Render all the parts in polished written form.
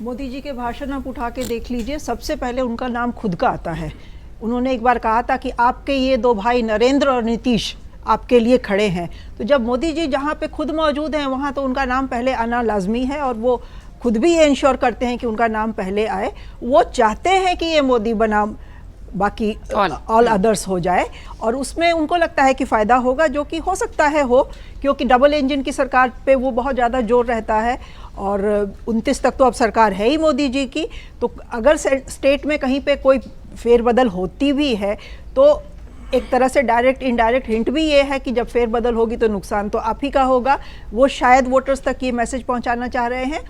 मोदी जी के भाषण आप उठा के देख लीजिए, सबसे पहले उनका नाम खुद का आता है। उन्होंने एक बार कहा था कि आपके ये दो भाई नरेंद्र और नीतीश आपके लिए खड़े हैं। तो जब मोदी जी जहाँ पे खुद मौजूद हैं वहाँ तो उनका नाम पहले आना लाजमी है, और वो खुद भी ये इंश्योर करते हैं कि उनका नाम पहले आए। वो चाहते हैं कि ये मोदी बनाम बाकी ऑल अदर्स हो जाए, और उसमें उनको लगता है कि फ़ायदा होगा, जो कि हो सकता है हो, क्योंकि डबल इंजन की सरकार पे वो बहुत ज़्यादा जोर रहता है। और 29 तक तो अब सरकार है ही मोदी जी की, तो अगर स्टेट में कहीं पे कोई फेरबदल होती भी है तो एक तरह से डायरेक्ट इनडायरेक्ट हिंट भी ये है कि जब फेरबदल होगी तो नुकसान तो आप ही का होगा। वो शायद वोटर्स तक ये मैसेज पहुंचाना चाह रहे हैं।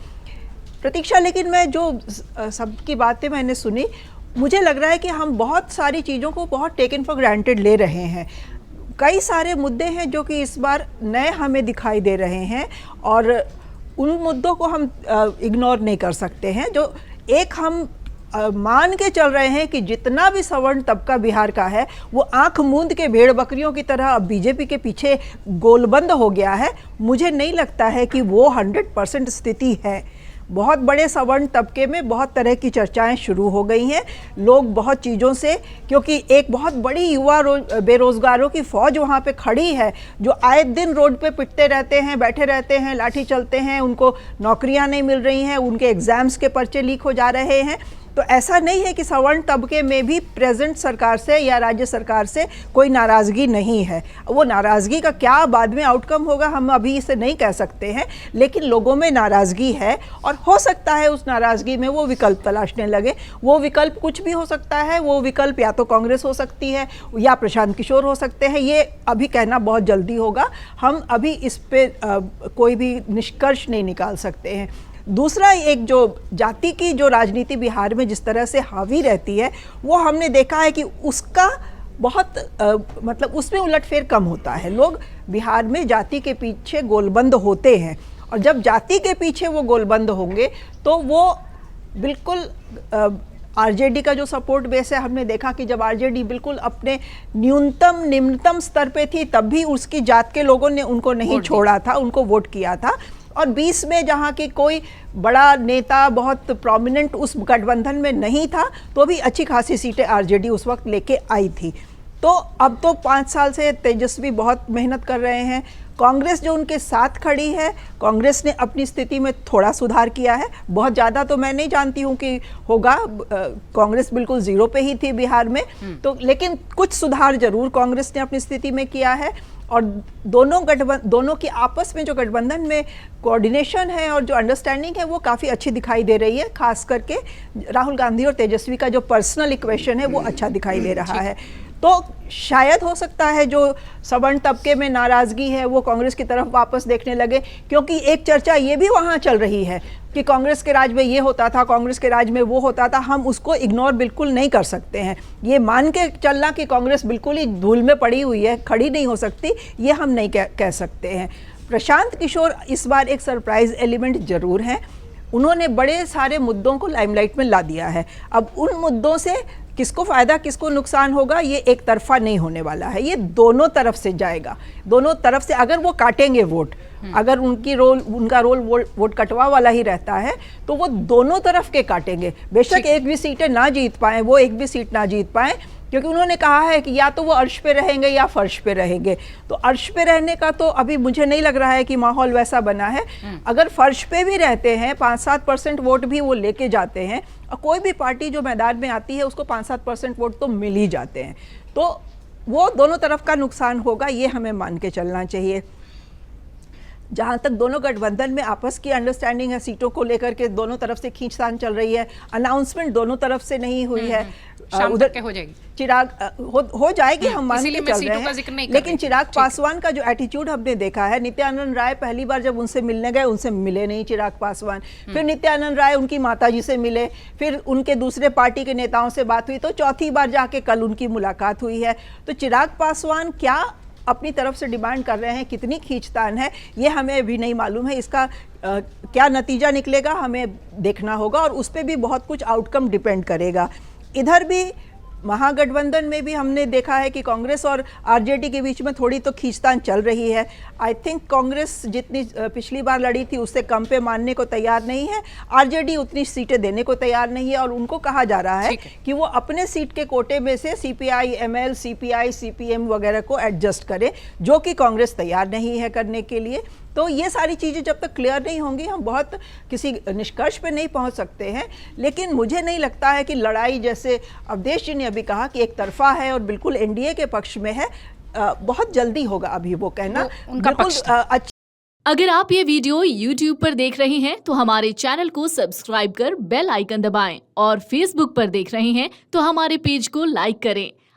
प्रतीक्षा, लेकिन मैं जो सबकी बातें मैंने सुनी, मुझे लग रहा है कि हम बहुत सारी चीज़ों को बहुत टेकन फॉर ग्रांटेड ले रहे हैं। कई सारे मुद्दे हैं जो कि इस बार नए हमें दिखाई दे रहे हैं, और उन मुद्दों को हम इग्नोर नहीं कर सकते हैं। जो एक हम मान के चल रहे हैं कि जितना भी सवर्ण तबका बिहार का है वो आंख मूंद के भेड़ बकरियों की तरह अब बीजेपी के पीछे गोलबंद हो गया है। मुझे नहीं लगता है कि वो 100% स्थिति है। बहुत बड़े सवर्ण तबके में बहुत तरह की चर्चाएं शुरू हो गई हैं। लोग बहुत चीज़ों से, क्योंकि एक बहुत बड़ी युवा बेरोज़गारों की फ़ौज वहाँ पे खड़ी है, जो आए दिन रोड पे पिटते रहते हैं, बैठे रहते हैं, लाठी चलते हैं, उनको नौकरियाँ नहीं मिल रही हैं, उनके एग्ज़ाम्स के पर्चे लीक हो जा रहे हैं। तो ऐसा नहीं है कि सवर्ण तबके में भी प्रेजेंट सरकार से या राज्य सरकार से कोई नाराज़गी नहीं है। वो नाराज़गी का क्या बाद में आउटकम होगा हम अभी इसे नहीं कह सकते हैं, लेकिन लोगों में नाराज़गी है, और हो सकता है उस नाराज़गी में वो विकल्प तलाशने लगे। वो विकल्प कुछ भी हो सकता है। वो विकल्प या तो कांग्रेस हो सकती है या प्रशांत किशोर हो सकते हैं। ये अभी कहना बहुत जल्दी होगा। हम अभी इस पर कोई भी निष्कर्ष नहीं निकाल सकते हैं। दूसरा, एक जो जाति की जो राजनीति बिहार में जिस तरह से हावी रहती है, वो हमने देखा है कि उसका बहुत मतलब उसमें उलटफेर कम होता है। लोग बिहार में जाति के पीछे गोलबंद होते हैं, और जब जाति के पीछे वो गोलबंद होंगे तो वो बिल्कुल आरजेडी का जो सपोर्ट बेस है, हमने देखा कि जब आरजेडी बिल्कुल अपने निम्नतम स्तर पे थी तब भी उसकी जात के लोगों ने उनको नहीं छोड़ा था, उनको वोट किया था। और 20 में जहाँ की कोई बड़ा नेता बहुत प्रोमिनेंट उस गठबंधन में नहीं था, तो भी अच्छी खासी सीटें आरजेडी उस वक्त लेके आई थी। तो अब तो 5 साल से तेजस्वी बहुत मेहनत कर रहे हैं। कांग्रेस जो उनके साथ खड़ी है, कांग्रेस ने अपनी स्थिति में थोड़ा सुधार किया है। बहुत ज़्यादा तो मैं नहीं जानती हूँ कि होगा, कांग्रेस बिल्कुल ज़ीरो पे ही थी बिहार में, तो लेकिन कुछ सुधार जरूर कांग्रेस ने अपनी स्थिति में किया है। और दोनों की आपस में जो गठबंधन में कोऑर्डिनेशन है और जो अंडरस्टैंडिंग है वो काफ़ी अच्छी दिखाई दे रही है। खास करके राहुल गांधी और तेजस्वी का जो पर्सनल इक्वेशन है वो अच्छा दिखाई दे रहा है। तो शायद हो सकता है जो सवर्ण तबके में नाराज़गी है वो कांग्रेस की तरफ वापस देखने लगे, क्योंकि एक चर्चा ये भी वहाँ चल रही है कि कांग्रेस के राज में ये होता था, कांग्रेस के राज में वो होता था। हम उसको इग्नोर बिल्कुल नहीं कर सकते हैं। ये मान के चलना कि कांग्रेस बिल्कुल ही धूल में पड़ी हुई है, खड़ी नहीं हो सकती, ये हम नहीं कह सकते हैं। प्रशांत किशोर इस बार एक सरप्राइज एलिमेंट जरूर हैं। उन्होंने बड़े सारे मुद्दों को लाइमलाइट में ला दिया है। अब उन मुद्दों से किसको फ़ायदा किसको नुकसान होगा ये एक तरफा नहीं होने वाला है, ये दोनों तरफ से जाएगा। दोनों तरफ से अगर वो काटेंगे वोट, अगर उनका रोल वोट कटवा वाला ही रहता है तो वो दोनों तरफ के काटेंगे। बेशक एक भी सीटें ना जीत पाएँ, वो एक भी सीट ना जीत पाएँ, क्योंकि उन्होंने कहा है कि या तो वो अर्श पे रहेंगे या फर्श पे रहेंगे। तो अर्श पे रहने का तो अभी मुझे नहीं लग रहा है कि माहौल वैसा बना है। अगर फर्श पे भी रहते हैं, 5-7% वोट भी वो लेके जाते हैं, और कोई भी पार्टी जो मैदान में आती है उसको 5-7% वोट तो मिल ही जाते हैं, तो वो दोनों तरफ का नुकसान होगा, ये हमें मान के चलना चाहिए। जहाँ तक दोनों गठबंधन में आपस की अंडरस्टैंडिंग है, सीटों को लेकर के दोनों तरफ से खींचतान चल रही है। अनाउंसमेंट दोनों तरफ से नहीं हुई है। उधर हो जाएगी चिराग हो जाएगी, हम मान के चल रहे हैं। लेकिन चिराग पासवान का जो एटीट्यूड हमने देखा है, नित्यानंद राय पहली बार जब उनसे मिलने गए उनसे मिले नहीं चिराग पासवान, फिर नित्यानंद राय उनकी माताजी से मिले, फिर उनके दूसरे पार्टी के नेताओं से बात हुई, तो चौथी बार जाके कल उनकी मुलाकात हुई है। तो चिराग पासवान क्या अपनी तरफ से डिमांड कर रहे हैं, कितनी खींचतान है, ये हमें भी नहीं मालूम है। इसका क्या नतीजा निकलेगा हमें देखना होगा, और उस पर भी बहुत कुछ आउटकम डिपेंड करेगा। इधर भी महागठबंधन में भी हमने देखा है कि कांग्रेस और आरजेडी के बीच में थोड़ी तो खींचतान चल रही है। आई थिंक कांग्रेस जितनी पिछली बार लड़ी थी उससे कम पे मानने को तैयार नहीं है, आरजेडी उतनी सीटें देने को तैयार नहीं है, और उनको कहा जा रहा है कि वो अपने सीट के कोटे में से सीपीआई, एमएल, सीपीआई, सीपीएम वगैरह को एडजस्ट करे, जो कि कांग्रेस तैयार नहीं है करने के लिए। तो ये सारी चीज़ें जब तक क्लियर नहीं होंगी हम बहुत किसी निष्कर्ष पे नहीं पहुंच सकते हैं। लेकिन मुझे नहीं लगता है कि लड़ाई, जैसे अवधेश जी ने अभी कहा, कि एक तरफा है और बिल्कुल एनडीए के पक्ष में है। बहुत जल्दी होगा अभी वो कहना, उनका बिल्कुल अगर आप ये वीडियो YouTube पर देख रहे हैं तो हमारे चैनल को सब्सक्राइब कर बेल आइकन दबाएं, और Facebook पर देख रहे हैं तो हमारे पेज को लाइक करें।